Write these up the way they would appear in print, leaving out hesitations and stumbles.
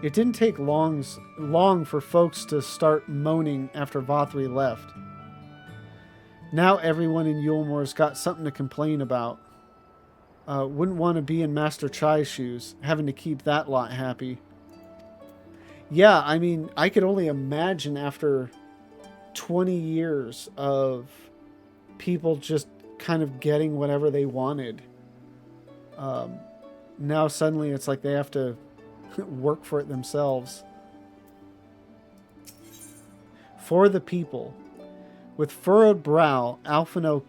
It didn't take long for folks to start moaning after Vothri left. Now everyone in Yulemore's got something to complain about. Wouldn't want to be in Master Chai's shoes, having to keep that lot happy. Yeah, I mean, I could only imagine after 20 years of people just kind of getting whatever they wanted. Now suddenly it's like they have to work for it themselves. For the people. With furrowed brow, Alphino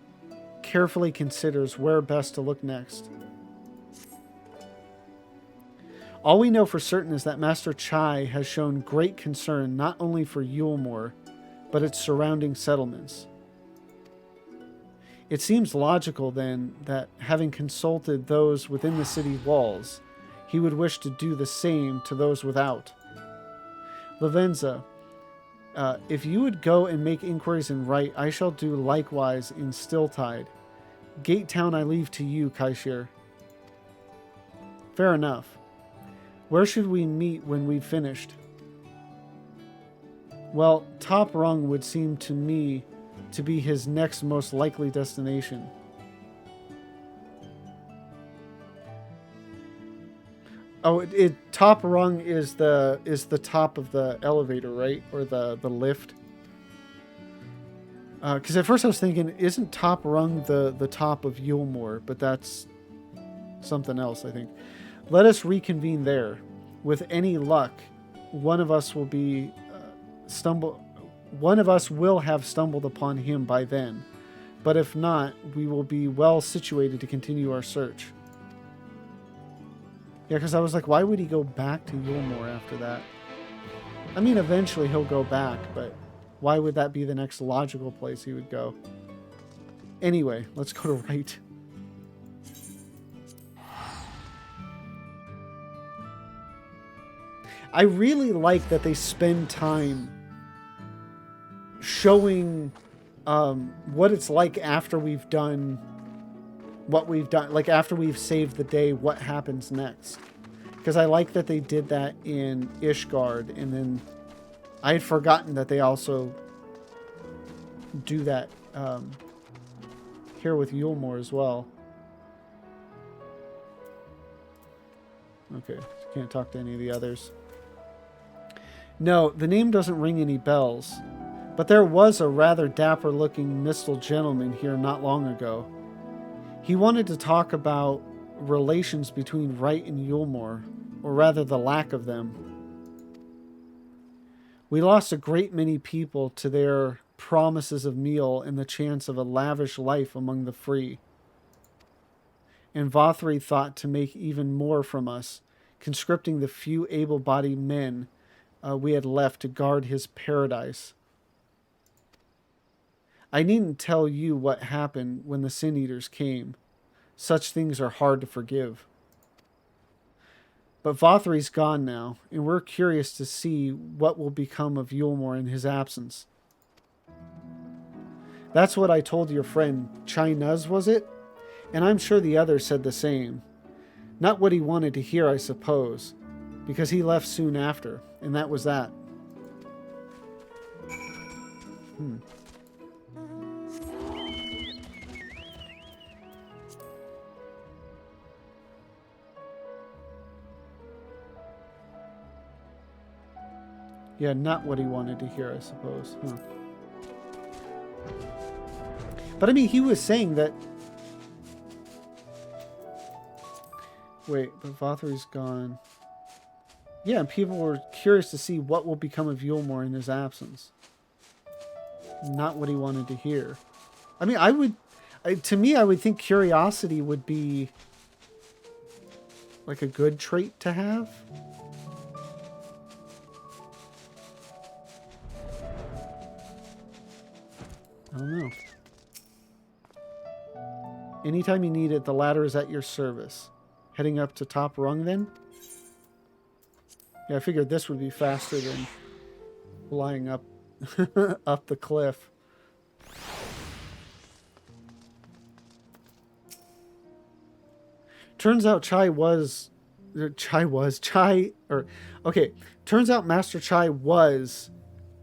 carefully considers where best to look next. All we know for certain is that Master Chai has shown great concern not only for Yulemore, but its surrounding settlements. It seems logical, then, that having consulted those within the city walls, he would wish to do the same to those without. Lavenza, if you would go and make inquiries in Right, I shall do likewise in Stilltide. Gate Town I leave to you, Kaishir. Fair enough. Where should we meet when we've finished? Well, Top Rung would seem to me to be his next most likely destination. Oh, Top Rung is the top of the elevator, right? Or the lift? Because at first I was thinking, isn't Top Rung the top of Yulemore? But that's something else, I think. Let us reconvene there. With any luck, one of us will be One of us will have stumbled upon him by then. But if not, we will be well situated to continue our search. Yeah, because I was like, why would he go back to Yulemore after that? I mean, eventually he'll go back, but why would that be the next logical place he would go? Anyway, let's go to Right. I really like that they spend time showing what it's like after we've done what we've done, like after we've saved the day, what happens next. Because I like that they did that in Ishgard, and then I had forgotten that they also do that here with Yulemore as well. Okay, can't talk to any of the others. No, the name doesn't ring any bells, but there was a rather dapper-looking Mistal gentleman here not long ago. He wanted to talk about relations between Right and Yulemore, or rather the lack of them. We lost a great many people to their promises of meal and the chance of a lavish life among the free. And Vothri thought to make even more from us, conscripting the few able-bodied men we had left to guard his paradise. I needn't tell you what happened when the Sin Eaters came. Such things are hard to forgive. But Vothri's gone now, and we're curious to see what will become of Yulemore in his absence. That's what I told your friend, Chai Nuz, was it? And I'm sure the others said the same. Not what he wanted to hear, I suppose, because he left soon after, and that was that. Yeah, not what he wanted to hear, I suppose. Huh. But I mean, he was saying that... Wait, but Vothri's gone. Yeah, and people were curious to see what will become of Yulemore in his absence. Not what he wanted to hear. I mean, I would think curiosity would be like a good trait to have. I don't know. Anytime you need it, the ladder is at your service. Heading up to Top Rung then? Yeah, I figured this would be faster than flying up up the cliff. Turns out Chai was Okay, turns out Master Chai was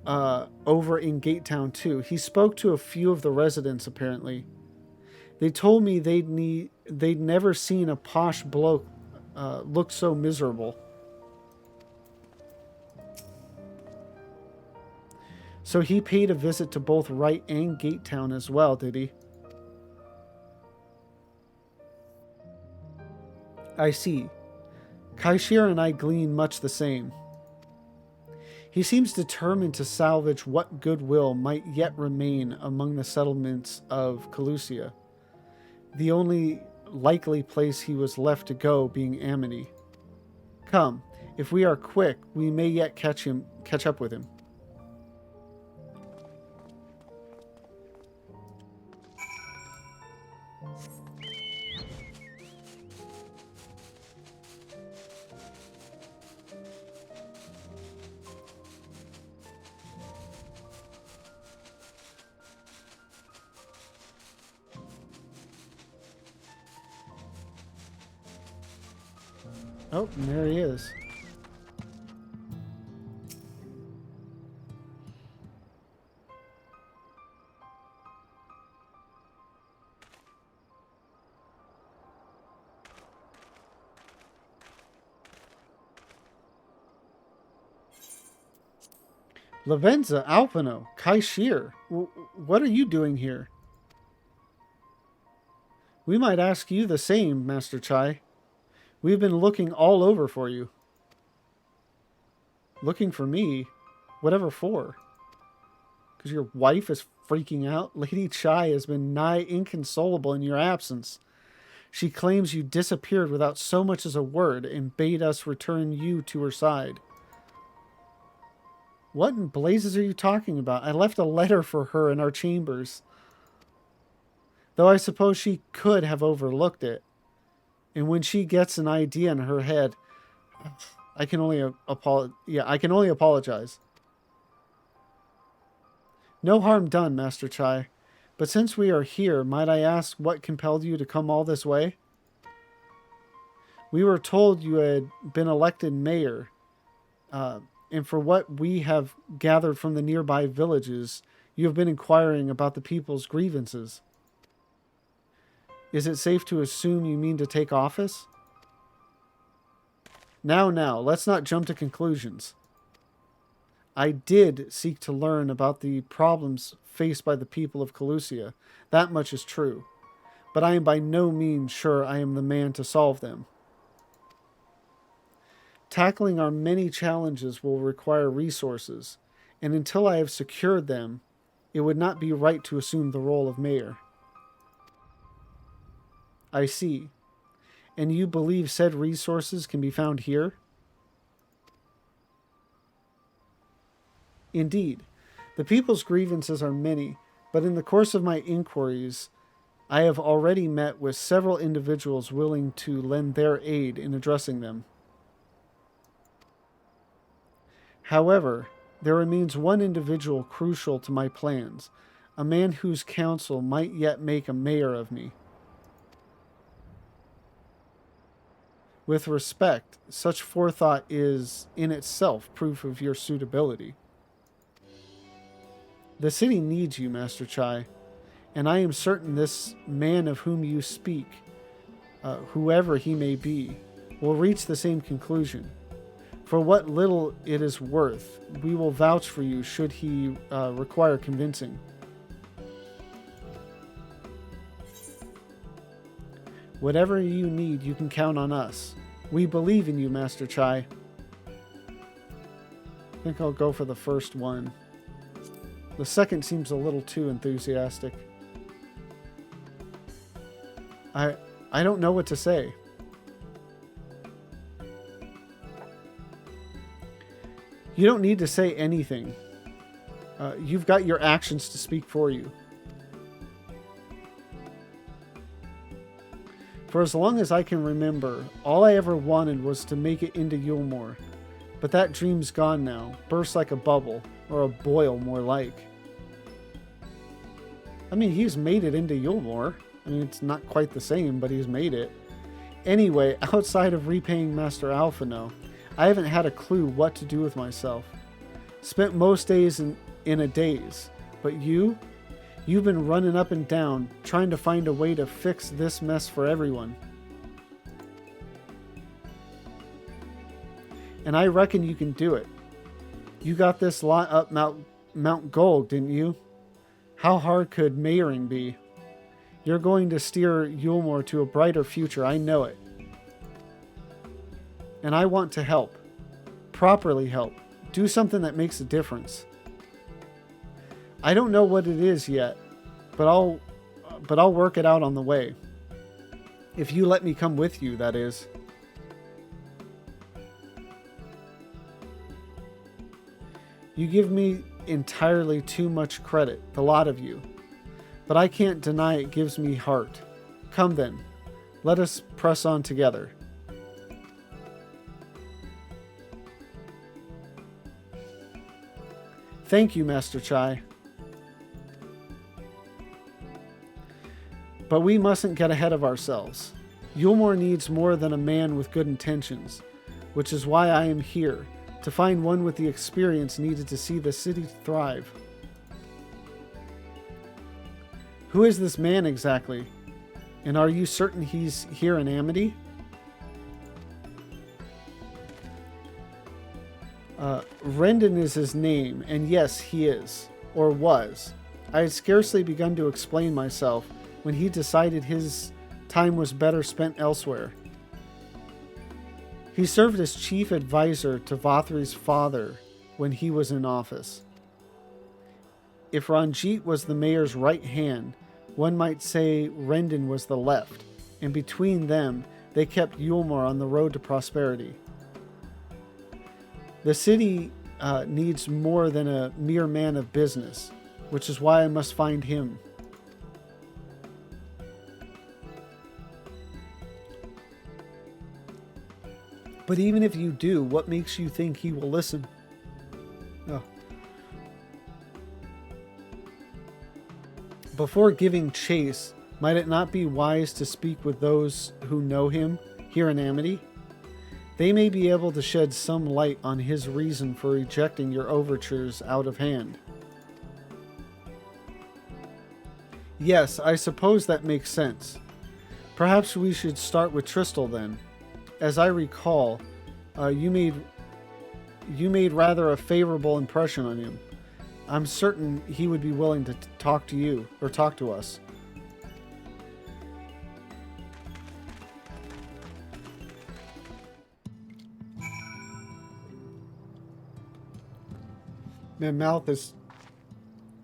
over in Gatetown too. He spoke to a few of the residents apparently. They told me they'd never seen a posh bloke look so miserable. So he paid a visit to both Wright and Gatetown as well, did he? I see. Kaishir and I glean much the same. He seems determined to salvage what goodwill might yet remain among the settlements of Calusia, the only likely place he was left to go being Amity. Come, if we are quick, we may yet catch up with him. Oh, and there he is. Lavenza, Alpino, Kaishir, what are you doing here? We might ask you the same, Master Chai. We've been looking all over for you. Looking for me? Whatever for? Because your wife is freaking out? Lady Chai has been nigh inconsolable in your absence. She claims you disappeared without so much as a word and bade us return you to her side. What in blazes are you talking about? I left a letter for her in our chambers. Though I suppose she could have overlooked it. And when she gets an idea in her head, I can only apologize. No harm done, Master Chai. But since we are here, might I ask what compelled you to come all this way? We were told you had been elected mayor, and for what we have gathered from the nearby villages, you have been inquiring about the people's grievances. Is it safe to assume you mean to take office? Now, let's not jump to conclusions. I did seek to learn about the problems faced by the people of Calusia. That much is true. But I am by no means sure I am the man to solve them. Tackling our many challenges will require resources, and until I have secured them, it would not be right to assume the role of mayor. I see. And you believe said resources can be found here? Indeed. The people's grievances are many, but in the course of my inquiries, I have already met with several individuals willing to lend their aid in addressing them. However, there remains one individual crucial to my plans, a man whose counsel might yet make a mayor of me. With respect, such forethought is, in itself, proof of your suitability. The city needs you, Master Chai, and I am certain this man of whom you speak, whoever he may be, will reach the same conclusion. For what little it is worth, we will vouch for you should he require convincing. Whatever you need, you can count on us. We believe in you, Master Chai. I think I'll go for the first one. The second seems a little too enthusiastic. I don't know what to say. You don't need to say anything. You've got your actions to speak for you. For as long as I can remember, all I ever wanted was to make it into Yulmore. But that dream's gone now, burst like a bubble, or a boil more like. I mean, he's made it into Yulmore. I mean, it's not quite the same, but he's made it. Anyway, outside of repaying Master Alphino, I haven't had a clue what to do with myself. Spent most days in a daze. But you've been running up and down, trying to find a way to fix this mess for everyone. And I reckon you can do it. You got this lot up Mount Gold, didn't you? How hard could mayoring be? You're going to steer Yulmore to a brighter future, I know it. And I want to help. Properly help. Do something that makes a difference. I don't know what it is yet, but I'll work it out on the way. If you let me come with you, that is. You give me entirely too much credit, the lot of you. But I can't deny it gives me heart. Come then, let us press on together. Thank you, Master Chai. But we mustn't get ahead of ourselves. Yulmore needs more than a man with good intentions, which is why I am here, to find one with the experience needed to see the city thrive. Who is this man exactly? And are you certain he's here in Amity? Rendon is his name, and yes, he is, or was. I had scarcely begun to explain myself when he decided his time was better spent elsewhere. He served as chief advisor to Vathri's father when he was in office. If Ranjit was the mayor's right hand, one might say Rendon was the left, and between them, they kept Yulmore on the road to prosperity. The city needs more than a mere man of business, which is why I must find him. But even if you do, what makes you think he will listen? Oh. Before giving chase, might it not be wise to speak with those who know him here in Amity? They may be able to shed some light on his reason for rejecting your overtures out of hand. Yes, I suppose that makes sense. Perhaps we should start with Tristal then. As I recall, you made rather a favorable impression on him. I'm certain he would be willing to talk to you, or talk to us. My mouth is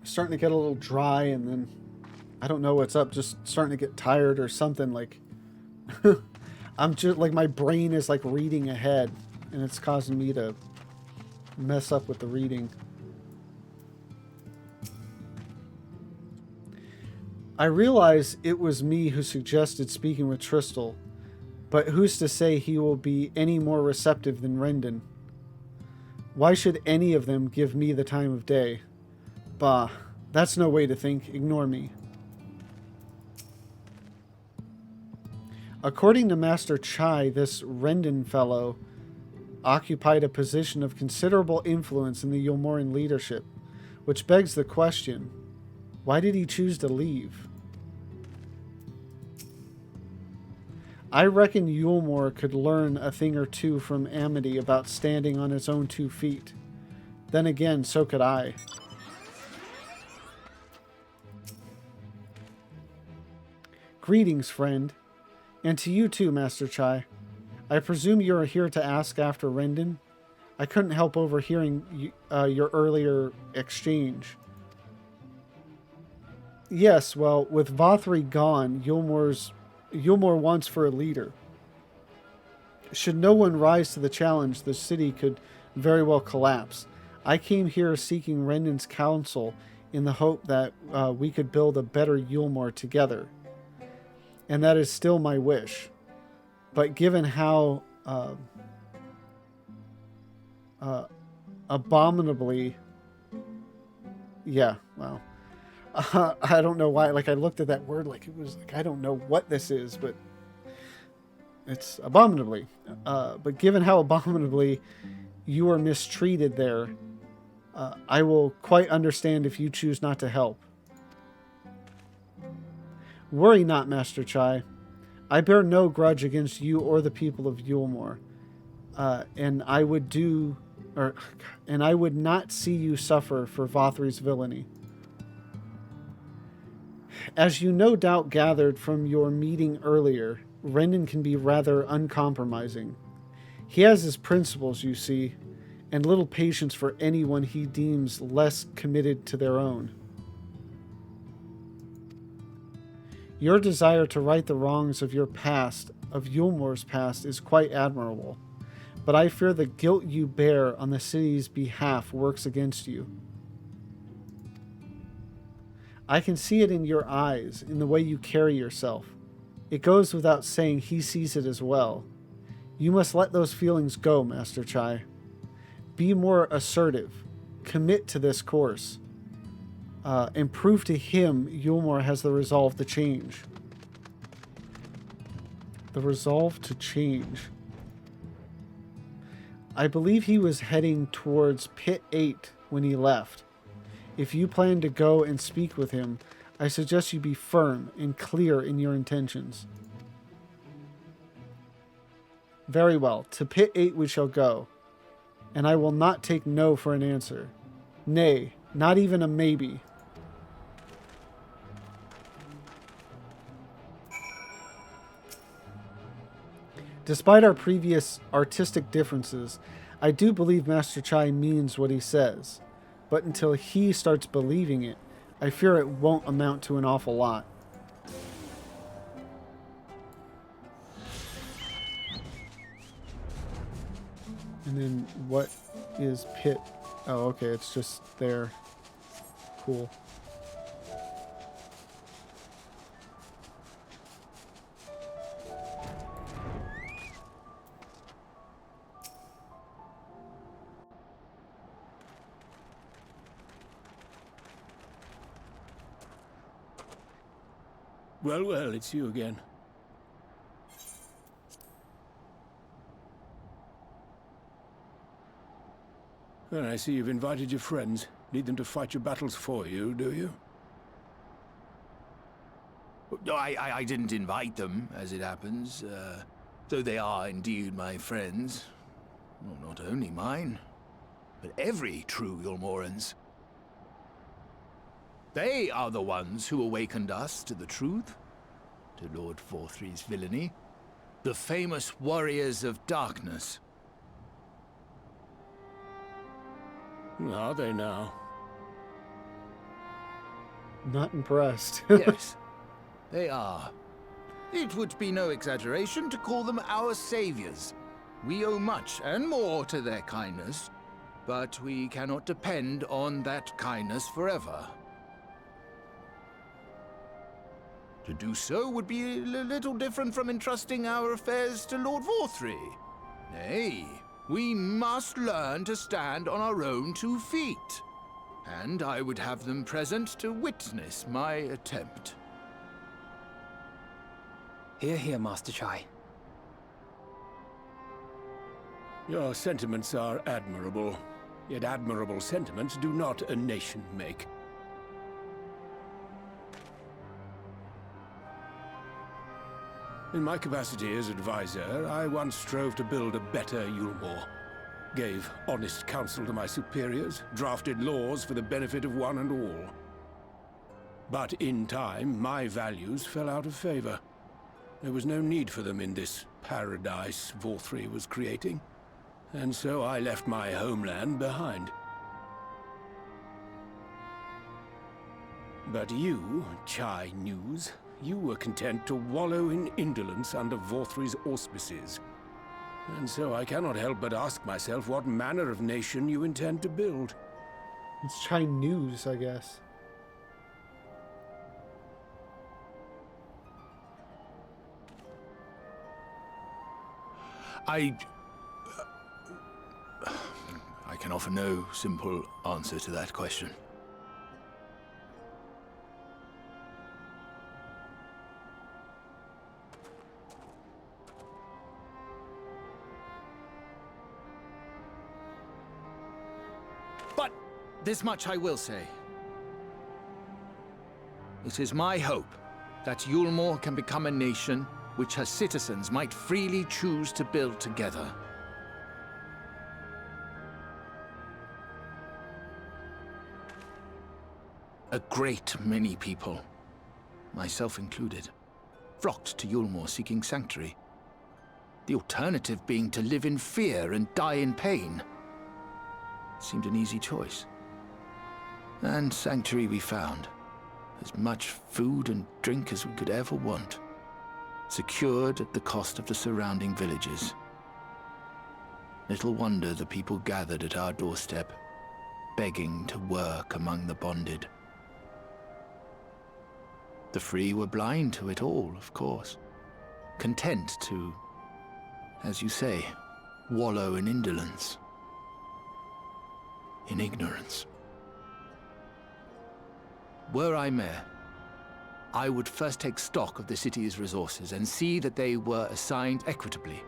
starting to get a little dry, and then I don't know what's up, just starting to get tired or something. Like I'm just like, my brain is like reading ahead, and it's causing me to mess up with the reading. I realize it was me who suggested speaking with Tristal, but who's to say he will be any more receptive than Rendon? Why should any of them give me the time of day? Bah, that's no way to think. Ignore me. According to Master Chai, this Rendon fellow occupied a position of considerable influence in the Yulmoran leadership, which begs the question, why did he choose to leave? I reckon Yulmore could learn a thing or two from Amity about standing on its own 2 feet. Then again, so could I. Greetings, friend. And to you too, Master Chai. I presume you are here to ask after Rendon? I couldn't help overhearing your earlier exchange. Yes, well, with Vathri gone, Yulmore wants for a leader. Should no one rise to the challenge, the city could very well collapse. I came here seeking Rendon's counsel in the hope that we could build a better Yulmore together. And that is still my wish. But given how abominably... Yeah, well... I don't know why. Like, I looked at that word like it was like, I don't know what this is, but it's abominably. But given how abominably you were mistreated there, I will quite understand if you choose not to help. Worry not, Master Chai. I bear no grudge against you or the people of Yulmore, and I would not see you suffer for Vothri's villainy. As you no doubt gathered from your meeting earlier, Rendon can be rather uncompromising. He has his principles, you see, and little patience for anyone he deems less committed to their own. Your desire to right the wrongs of your past, of Yulmore's past, is quite admirable, but I fear the guilt you bear on the city's behalf works against you. I can see it in your eyes, in the way you carry yourself. It goes without saying he sees it as well. You must let those feelings go, Master Chai. Be more assertive. Commit to this course. And prove to him Yulmore has the resolve to change. The resolve to change. I believe he was heading towards Pit 8 when he left. If you plan to go and speak with him, I suggest you be firm and clear in your intentions. Very well. To Pit 8 we shall go, and I will not take no for an answer. Nay, not even a maybe. Despite our previous artistic differences, I do believe Master Chai means what he says. But until he starts believing it, I fear it won't amount to an awful lot. And then what is Pit? Oh, okay, it's just there. Cool. Well, well, it's you again. Well, I see you've invited your friends. Need them to fight your battles for you, do you? No, I didn't invite them, as it happens. Though they are indeed my friends. Well, not only mine, but every true Yulmoran's. They are the ones who awakened us to the truth, to Lord Vothri's villainy, the famous warriors of darkness. Are they now? Not impressed. Yes, they are. It would be no exaggeration to call them our saviors. We owe much and more to their kindness, but we cannot depend on that kindness forever. To do so would be a little different from entrusting our affairs to Lord Vothri. Nay, we must learn to stand on our own 2 feet. And I would have them present to witness my attempt. Hear, hear, Master Chai. Your sentiments are admirable. Yet admirable sentiments do not a nation make. In my capacity as advisor, I once strove to build a better Yulmore. Gave honest counsel to my superiors, drafted laws for the benefit of one and all. But in time, my values fell out of favor. There was no need for them in this paradise Vothri was creating. And so I left my homeland behind. But you, Chai News, you were content to wallow in indolence under Vothri's auspices. And so I cannot help but ask myself what manner of nation you intend to build. It's Chai News, I guess. I can offer no simple answer to that question. This much I will say. It is my hope that Yulmore can become a nation which her citizens might freely choose to build together. A great many people, myself included, flocked to Yulmore seeking sanctuary. The alternative being to live in fear and die in pain. It seemed an easy choice. And sanctuary we found. As much food and drink as we could ever want. Secured at the cost of the surrounding villages. Little wonder the people gathered at our doorstep, begging to work among the bonded. The free were blind to it all, of course. Content to, as you say, wallow in indolence. In ignorance. Were I mayor, I would first take stock of the city's resources and see that they were assigned equitably.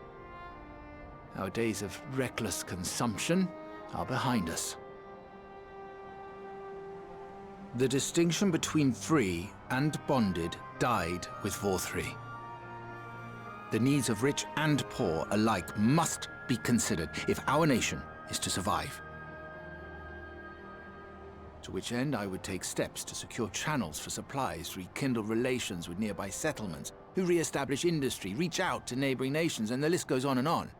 Our days of reckless consumption are behind us. The distinction between free and bonded died with Vorthri. The needs of rich and poor alike must be considered if our nation is to survive. To which end I would take steps to secure channels for supplies, rekindle relations with nearby settlements, who re-establish industry, reach out to neighboring nations, and the list goes on and on.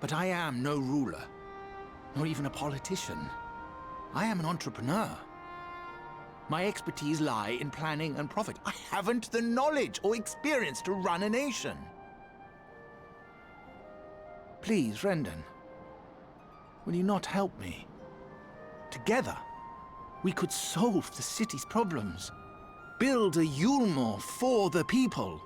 But I am no ruler, nor even a politician. I am an entrepreneur. My expertise lie in planning and profit. I haven't the knowledge or experience to run a nation. Please, Rendon, will you not help me? Together, we could solve the city's problems. Build a Yulmore for the people.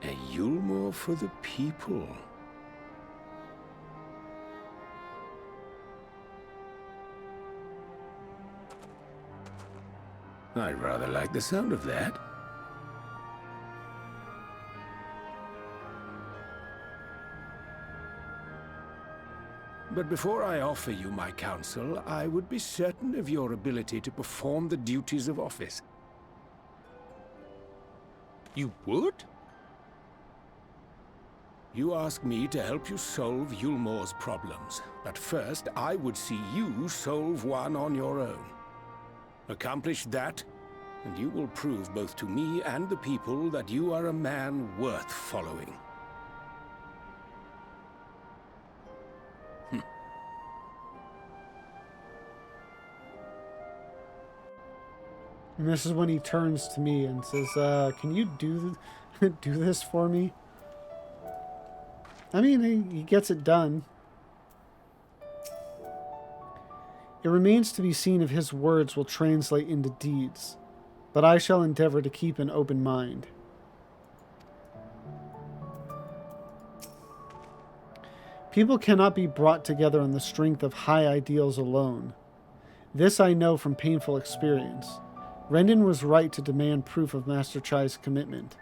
A Yulmore for the people. I rather like the sound of that. But before I offer you my counsel, I would be certain of your ability to perform the duties of office. You would? You ask me to help you solve Yulmore's problems, but first I would see you solve one on your own. Accomplish that, and you will prove both to me and the people that you are a man worth following. And this is when he turns to me and says, can you do this for me? I mean, he gets it done. It remains to be seen if his words will translate into deeds, but I shall endeavor to keep an open mind. People cannot be brought together on the strength of high ideals alone. This I know from painful experience. Rendon was right to demand proof of Master Chai's commitment.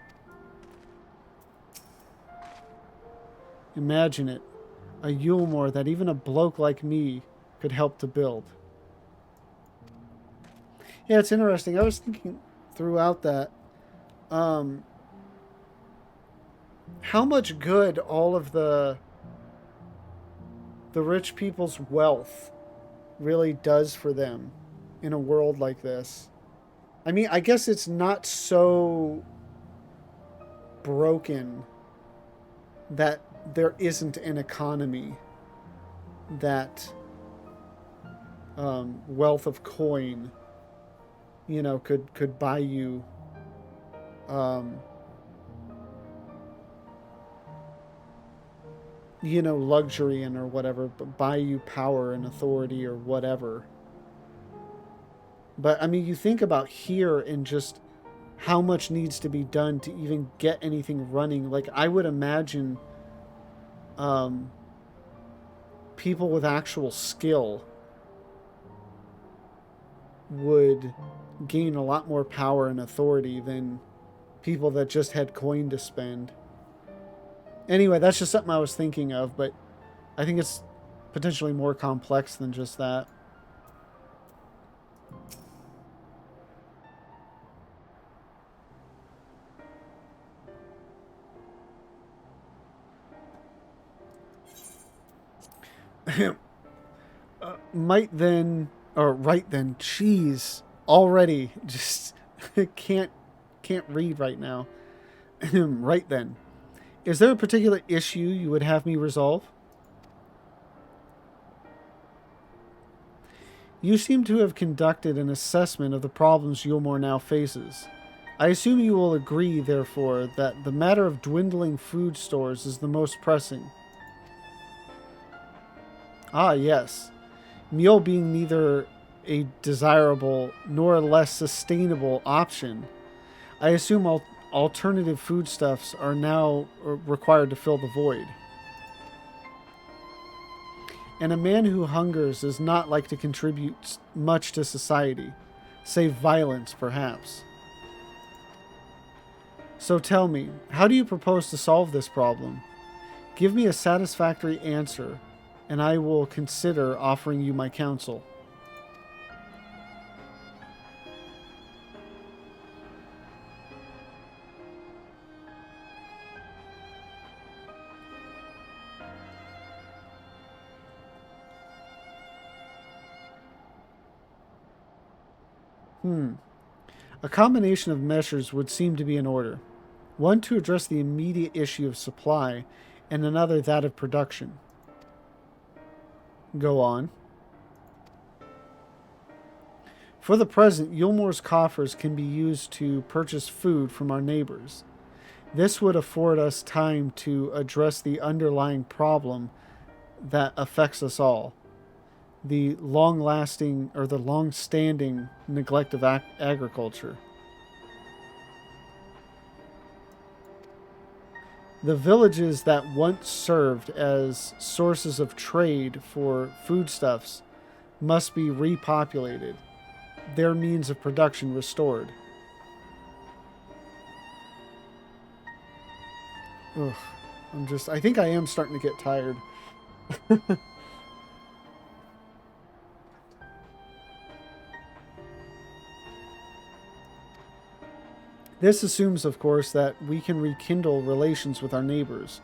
Imagine it, a Yulmore that even a bloke like me could help to build. Yeah, it's interesting. I was thinking throughout that, how much good all of the rich people's wealth really does for them in a world like this. I mean, I guess it's not so broken that there isn't an economy that wealth of coin, you know, could buy you you know, luxury and or whatever, but buy you power and authority or whatever. But I mean, you think about here and just how much needs to be done to even get anything running. Like, I would imagine people with actual skill would gain a lot more power and authority than people that just had coin to spend. Anyway, that's just something I was thinking of, but I think it's potentially more complex than just that. Might then, or right then, jeez, already just can't read right now. Right then, is there a particular issue you would have me resolve? You seem to have conducted an assessment of the problems Yulmore now faces. I assume you will agree, therefore, that the matter of dwindling food stores is the most pressing. Ah, yes. Meal being neither a desirable nor a less sustainable option, I assume alternative foodstuffs are now required to fill the void. And a man who hungers does not like to contribute much to society, save violence, perhaps. So tell me, how do you propose to solve this problem? Give me a satisfactory answer, and I will consider offering you my counsel. A combination of measures would seem to be in order. One to address the immediate issue of supply, and another that of production. Go on. For the present, Yulmore's coffers can be used to purchase food from our neighbors. This would afford us time to address the underlying problem that affects us all. The long-standing neglect of agriculture. The villages that once served as sources of trade for foodstuffs must be repopulated, their means of production restored. Ugh, I think I am starting to get tired. This assumes, of course, that we can rekindle relations with our neighbors,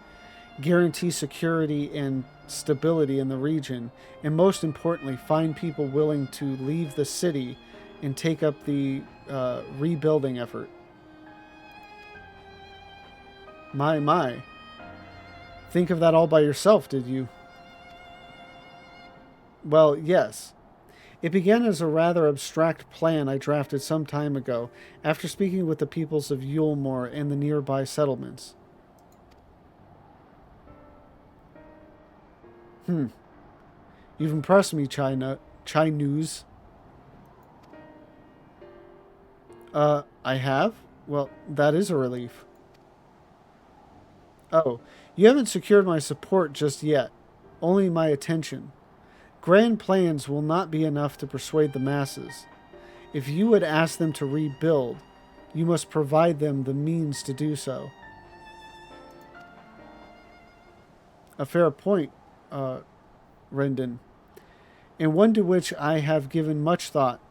guarantee security and stability in the region, and most importantly, find people willing to leave the city and take up the rebuilding effort. My. Think of that all by yourself, did you? Well, yes. It began as a rather abstract plan I drafted some time ago, after speaking with the peoples of Yulmore and the nearby settlements. You've impressed me, Chai News. I have? Well, that is a relief. Oh, you haven't secured my support just yet. Only my attention. Grand plans will not be enough to persuade the masses. If you would ask them to rebuild, you must provide them the means to do so. A fair point, Rendon, and one to which I have given much thought.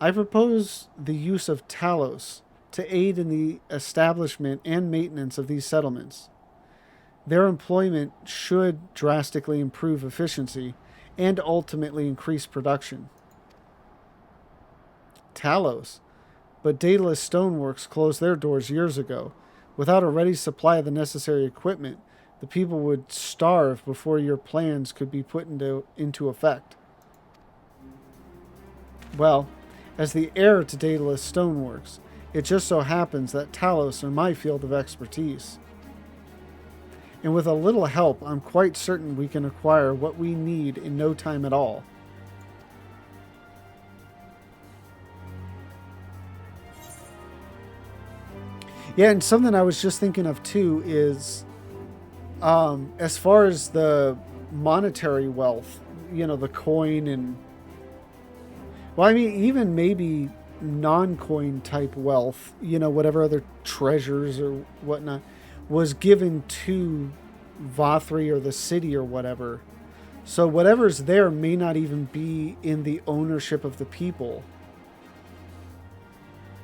I propose the use of Talos to aid in the establishment and maintenance of these settlements. Their employment should drastically improve efficiency and ultimately increase production. Talos, but Daedalus Stoneworks closed their doors years ago. Without a ready supply of the necessary equipment, the people would starve before your plans could be put into effect. Well, as the heir to Daedalus Stoneworks, it just so happens that Talos are my field of expertise. And with a little help, I'm quite certain we can acquire what we need in no time at all. Yeah, and something I was just thinking of too is, as far as the monetary wealth, the coin and Well, I mean, even maybe non-coin type wealth, you know, whatever other treasures or whatnot, was given to Vothri or the city or whatever. So whatever's there may not even be in the ownership of the people.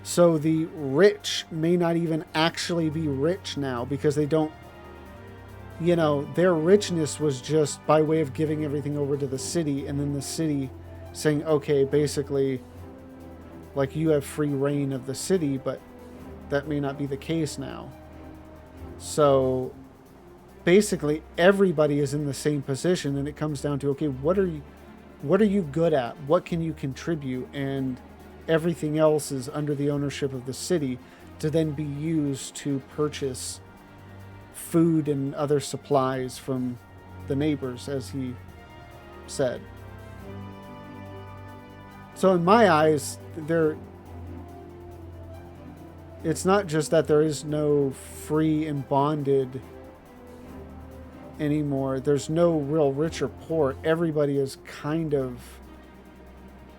So the rich may not even actually be rich now because they don't, you know, their richness was just by way of giving everything over to the city, and then the city saying, okay, basically, like, you have free reign of the city, but that may not be the case now. So basically everybody is in the same position, and it comes down to, okay, what are you good at? What can you contribute? And everything else is under the ownership of the city to then be used to purchase food and other supplies from the neighbors, as he said. So in my eyes, it's not just that there is no free and bonded anymore. There's no real rich or poor. Everybody is kind of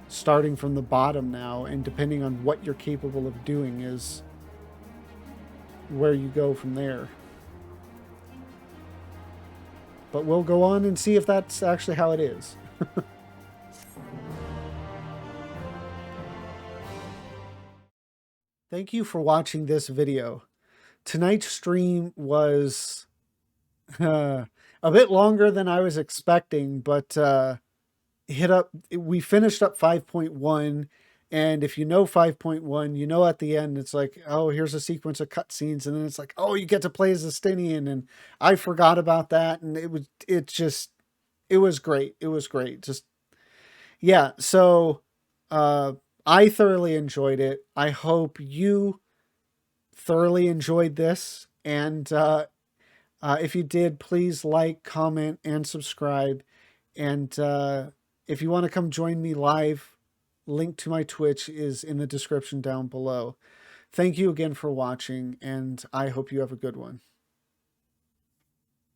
starting from the bottom now, and depending on what you're capable of doing is where you go from there. But we'll go on and see if that's actually how it is. Thank you for watching this video. Tonight's stream was a bit longer than I was expecting, but we finished up 5.1, and if you know 5.1, you know at the end it's like, oh, here's a sequence of cutscenes, and then it's like, oh, you get to play as Justinian, and I forgot about that, and it was great. It was great. Just, yeah. So I thoroughly enjoyed it. I hope you thoroughly enjoyed this, and if you did, please like, comment, and subscribe. And if you want to come join me live, link to my Twitch is in the description down below. Thank you again for watching, and I hope you have a good one.